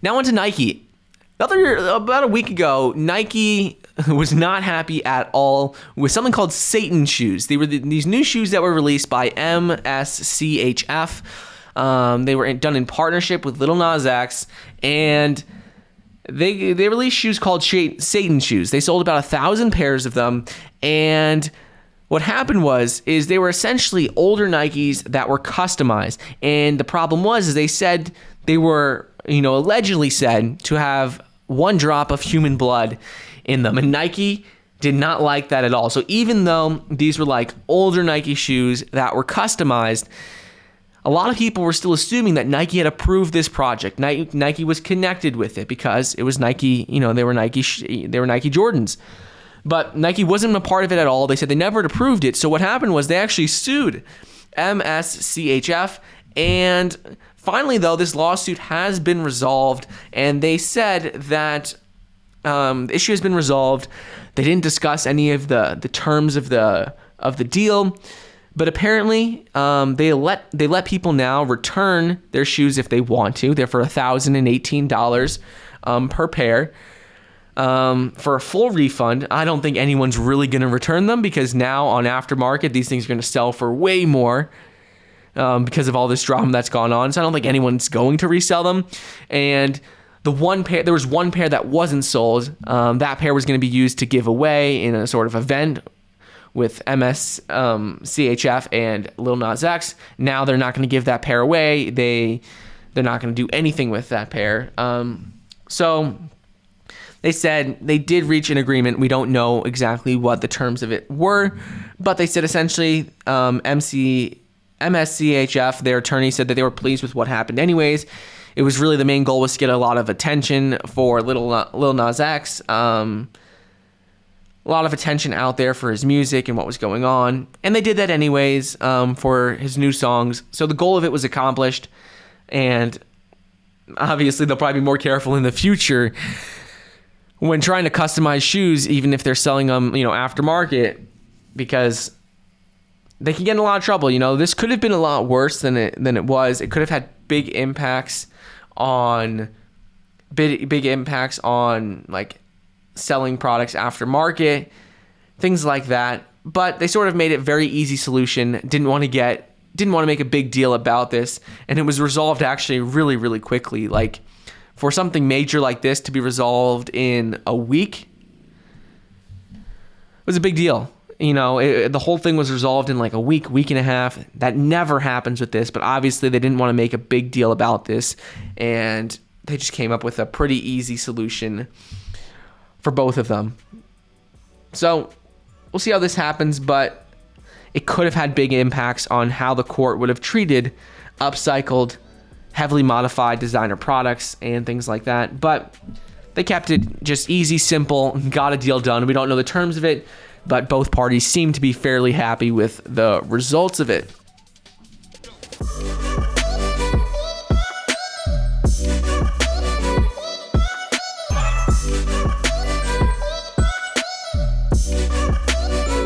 Now on to Nike. About a week ago, Nike was not happy at all with something called Satan shoes. They were these new shoes that were released by MSCHF. They were done in partnership with Lil Nas X, and they released shoes called Satan shoes. They sold about 1,000 pairs of them, and what happened is they were essentially older Nikes that were customized. And the problem is they said they were, allegedly said to have 1 drop of human blood in them. And Nike did not like that at all. So even though these were like older Nike shoes that were customized, a lot of people were still assuming that Nike had approved this project. Nike was connected with it because it was Nike, they were Nike Jordans. But Nike wasn't a part of it at all. They said they never had approved it. So what happened was they actually sued MSCHF. And finally, though, this lawsuit has been resolved. And they said that the issue has been resolved. They didn't discuss any of the terms of the deal. But apparently, they let people now return their shoes if they want to. They're for $1,018 per pair. For a full refund. I don't think anyone's really going to return them because now on aftermarket, these things are going to sell for way more because of all this drama that's gone on. So I don't think anyone's going to resell them. And there was one pair that wasn't sold. That pair was going to be used to give away in a sort of event with MSCHF and Lil Nas X. Now they're not going to give that pair away. They're not going to do anything with that pair. So they said they did reach an agreement. We don't know exactly what the terms of it were, but they said essentially MSCHF, their attorney, said that they were pleased with what happened anyways. It was really the main goal was to get a lot of attention for Lil Nas X, a lot of attention out there for his music and what was going on, and they did that anyways for his new songs. So the goal of it was accomplished, and obviously they'll probably be more careful in the future when trying to customize shoes, even if they're selling them, aftermarket, because they can get in a lot of trouble. This could have been a lot worse than it was. It could have had big impacts on like selling products aftermarket, things like that. But they sort of made it very easy solution. Didn't want to make a big deal about this, and it was resolved actually really, really quickly. Like, for something major like this to be resolved in a week was a big deal. The whole thing was resolved in like a week and a half. That never happens with this, but obviously they didn't want to make a big deal about this, and they just came up with a pretty easy solution for both of them. So we'll see how this happens, but it could have had big impacts on how the court would have treated upcycled, heavily modified designer products and things like that. But they kept it just easy, simple, got a deal done. We don't know the terms of it, but both parties seem to be fairly happy with the results of it.